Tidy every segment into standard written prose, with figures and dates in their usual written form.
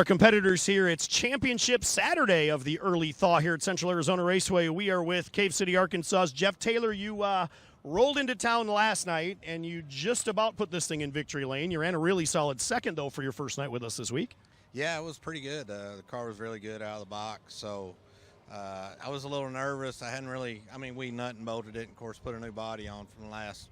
competitors here. It's Championship Saturday of the Early Thaw here at Central Arizona Raceway. We are with Cave City, Arkansas's Jeff Taylor. You rolled into town last night, and you just about put this thing in victory lane. You ran a really solid second, though, for your first night with us this week. Yeah, it was pretty good. The car was really good out of the box, so I was a little nervous. I hadn't really, we nut and bolted it, and of course put a new body on from last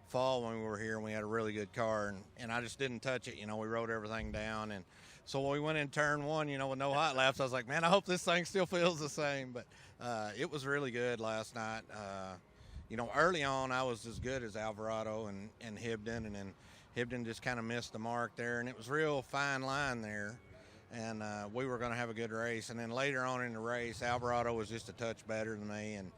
fall when we were here, and we had a really good car, and I just didn't touch it. We wrote everything down, and so when we went in turn one, with no hot laps, I was like, man, I hope this thing still feels the same. But it was really good last night. Early on I was as good as Alvarado and Hibden, and then Hibden just kind of missed the mark there, and it was a real fine line there, and we were going to have a good race. And then later on in the race, Alvarado was just a touch better than me, and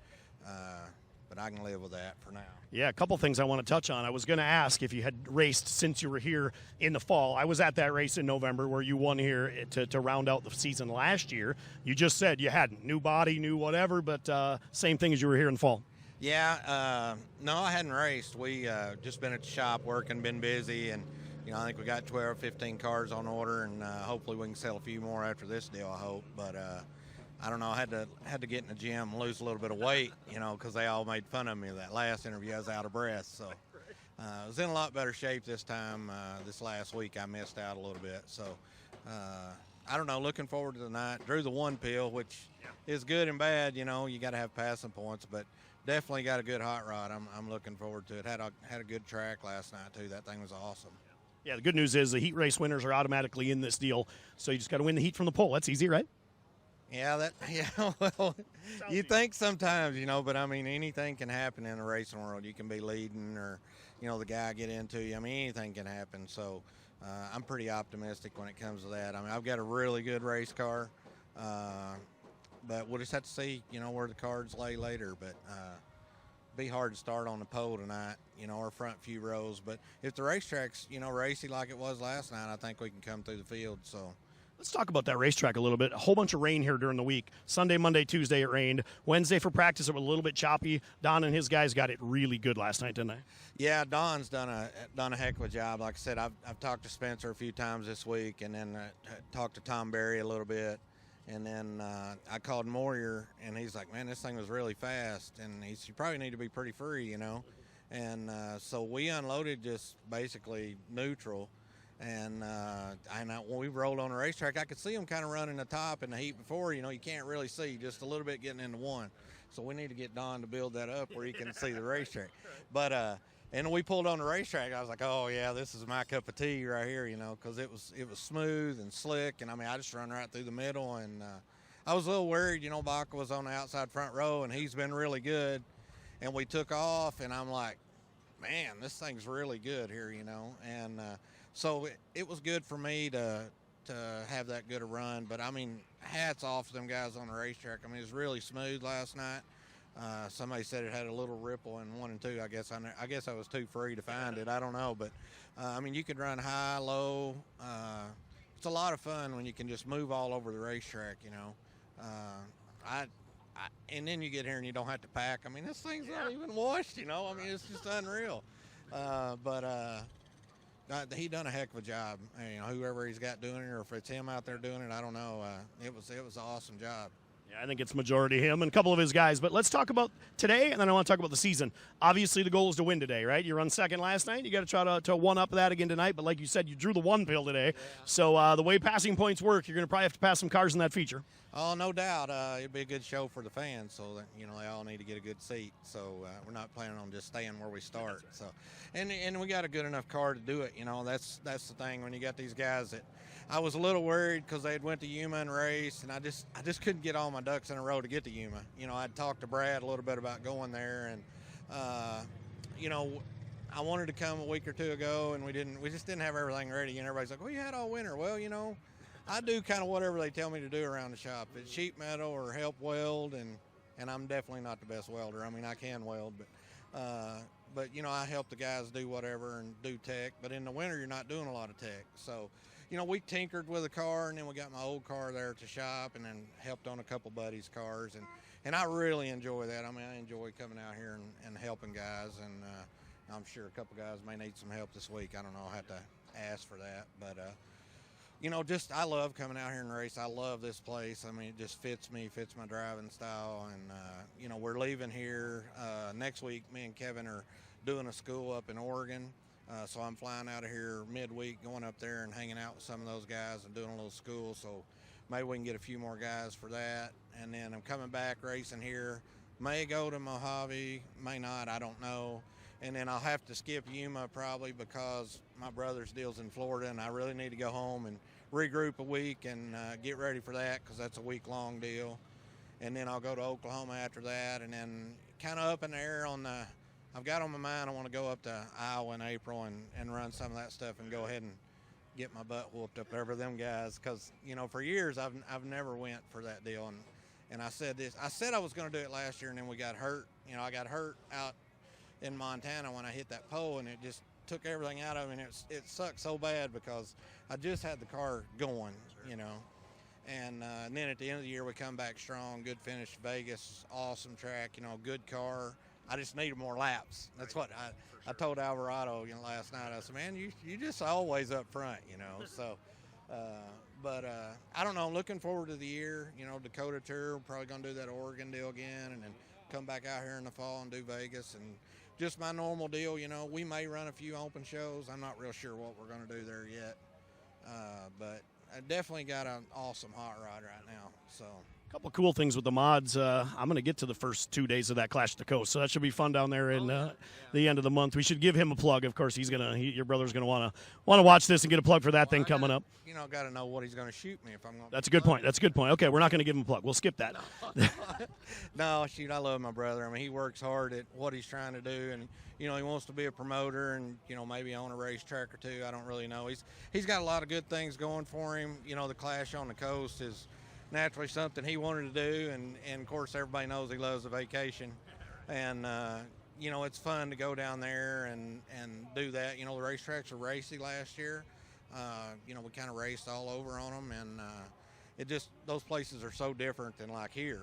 but I can live with that for now. Yeah, a couple things I want to touch on. I was going to ask if you had raced since you were here in the fall. I was at that race in November where you won here to round out the season last year. You just said you hadn't. New body, new whatever, but same thing as you were here in the fall. Yeah, no, I hadn't raced. We just been at the shop working, been busy, and I think we got 12, 15 cars on order, and hopefully we can sell a few more after this deal, I hope. But I don't know, I had to get in the gym and lose a little bit of weight, because they all made fun of me that last interview. I was out of breath, so I was in a lot better shape this time. This last week I missed out a little bit, so I don't know, looking forward to tonight. Drew the one pill, which is good and bad. You got to have passing points, but definitely got a good hot rod. I'm looking forward to it. Had a good track last night too. That thing was awesome. Yeah, the good news is the heat race winners are automatically in this deal, so you just got to win the heat from the pole. That's easy, right? Yeah, well, you think sometimes, but anything can happen in the racing world. You can be leading, or, the guy get into you. Anything can happen. So I'm pretty optimistic when it comes to that. I've got a really good race car, but we'll just have to see, where the cards lay later. But be hard to start on the pole tonight, our front few rows. But if the racetrack's, racy like it was last night, I think we can come through the field. So. Let's talk about that racetrack a little bit. A whole bunch of rain here during the week. Sunday, Monday, Tuesday it rained. Wednesday for practice it was a little bit choppy. Don and his guys got it really good last night, didn't they? Yeah, Don's done a heck of a job. Like I said, I've talked to Spencer a few times this week, and then talked to Tom Berry a little bit. And then I called Moyer, and he's like, man, this thing was really fast. And he said, you probably need to be pretty free, And so we unloaded just basically neutral. And when we rolled on the racetrack, I could see them kind of running the top in the heat before. You can't really see, just a little bit getting into one. So we need to get Don to build that up where he can see the racetrack. But and we pulled on the racetrack. I was like, oh yeah, this is my cup of tea right here, because it was smooth and slick. And I just run right through the middle. And I was a little worried. Baca was on the outside front row, and he's been really good. And we took off, and I'm like, man, this thing's really good here, And so it was good for me to have that good a run. But, hats off to them guys on the racetrack. It was really smooth last night. Somebody said it had a little ripple in 1 and 2. I guess I was too free to find it. I don't know. But, you could run high, low. It's a lot of fun when you can just move all over the racetrack, and then you get here and you don't have to pack. This thing's not even washed, it's just unreal. He done a heck of a job. Whoever he's got doing it, or if it's him out there doing it, I don't know. It was an awesome job. Yeah, I think it's majority him and a couple of his guys. But let's talk about today, and then I want to talk about the season. Obviously, the goal is to win today, right? You run second last night. You got to try to one-up that again tonight. But like you said, you drew the one pill today. Yeah. So the way passing points work, you're going to probably have to pass some cars in that feature. Oh, no doubt. It'd be a good show for the fans, so that, they all need to get a good seat. So we're not planning on just staying where we start. Right. So, and we got a good enough car to do it. That's the thing when you got these guys that. I was a little worried because they had went to Yuma and raced, and I just couldn't get all my ducks in a row to get to Yuma. I'd talked to Brad a little bit about going there, and I wanted to come a week or two ago, and we just didn't have everything ready. And everybody's like, well, you had all winter. Well, I do kind of whatever they tell me to do around the shop. It's sheet metal or help weld, and I'm definitely not the best welder. I can weld, but I help the guys do whatever and do tech. But in the winter, you're not doing a lot of tech. So, we tinkered with a car, and then we got my old car there at the shop, and then helped on a couple buddies' cars. And I really enjoy that. I enjoy coming out here and helping guys. And I'm sure a couple guys may need some help this week. I don't know. I'll have to ask for that. But Just I love coming out here and race. I love this place. I mean, it just fits me, fits my driving style. And, we're leaving here next week. Me and Kevin are doing a school up in Oregon. So I'm flying out of here midweek, going up there and hanging out with some of those guys and doing a little school. So maybe we can get a few more guys for that. And then I'm coming back racing here. May go to Mojave, may not, I don't know. And then I'll have to skip Yuma probably because my brother's deal's in Florida and I really need to go home and regroup a week and get ready for that because that's a week-long deal. And then I'll go to Oklahoma after that, and then kind of up in the air I've got on my mind I want to go up to Iowa in April and run some of that stuff and go ahead and get my butt whooped up there with them guys because, for years I've never went for that deal. And I said I was going to do it last year, and then we got hurt. I got hurt out in Montana when I hit that pole, and it just took everything out of me, and it sucked so bad because I just had the car going, And then at the end of the year, we come back strong, good finish, Vegas, awesome track, good car. I just needed more laps. That's what I told Alvarado, last night. I said, man, you just always up front, So, but I don't know. I'm looking forward to the year. Dakota Tour. We're probably going to do that Oregon deal again, and then come back out here in the fall and do Vegas. And just my normal deal, we may run a few open shows. I'm not real sure what we're going to do there yet. But I definitely got an awesome hot rod right now. So. Couple cool things with the mods. I'm going to get to the first 2 days of that Clash of the Coast, so that should be fun down there in the end of the month. We should give him a plug. Of course, your brother's gonna want to watch this and get a plug for that thing coming up. Got to know what he's going to shoot me if I'm going. That's a good point. That's a good point. Okay, we're not going to give him a plug. We'll skip that. No, shoot, I love my brother. I mean, he works hard at what he's trying to do, and he wants to be a promoter and maybe own a racetrack or two. I don't really know. He's got a lot of good things going for him. The Clash on the Coast is naturally something he wanted to do, and of course everybody knows he loves a vacation, and it's fun to go down there and do that. The racetracks were racy last year. We kind of raced all over on them, and those places are so different than like here,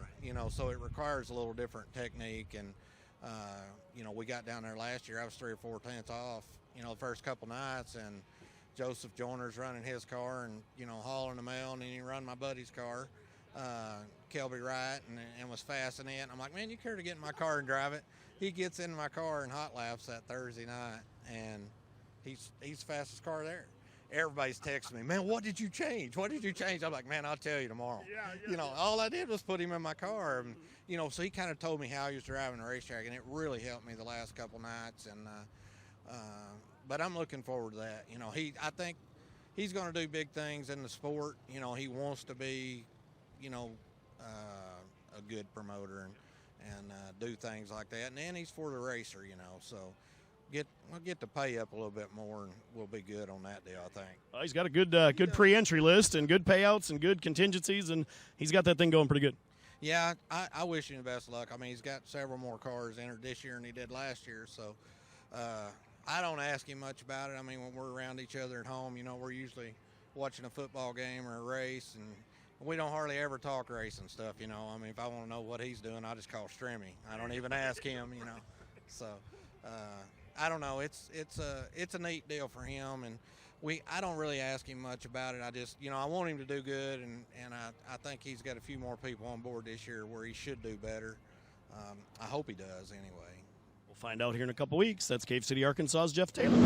so it requires a little different technique. And we got down there last year. I was 3 or 4 tenths off the first couple nights, and Joseph Joyner's running his car and, hauling the mail, and then he run my buddy's car, Kelby Wright, and was faster than it. And I'm like, man, you care to get in my car and drive it? He gets in my car and hot laps that Thursday night, and he's the fastest car there. Everybody's texting me, man, what did you change? What did you change? I'm like, man, I'll tell you tomorrow. Yeah. All I did was put him in my car. And, so he kind of told me how he was driving the racetrack, and it really helped me the last couple nights. And but I'm looking forward to that. I think he's going to do big things in the sport. He wants to be, a good promoter and do things like that. And then he's for the racer, so we'll get to pay up a little bit more, and we'll be good on that deal, I think. Well, he's got a good pre-entry list and good payouts and good contingencies, and he's got that thing going pretty good. Yeah, I wish him the best of luck. I mean, he's got several more cars entered this year than he did last year, so I don't ask him much about it. I mean, when we're around each other at home, we're usually watching a football game or a race, and we don't hardly ever talk race and stuff, I mean, if I want to know what he's doing, I just call Strimmy. I don't even ask him, So, I don't know. It's a neat deal for him, and I don't really ask him much about it. I just, I want him to do good, and I think he's got a few more people on board this year where he should do better. I hope he does anyway. We'll find out here in a couple weeks. That's Cave City, Arkansas's Jeff Taylor.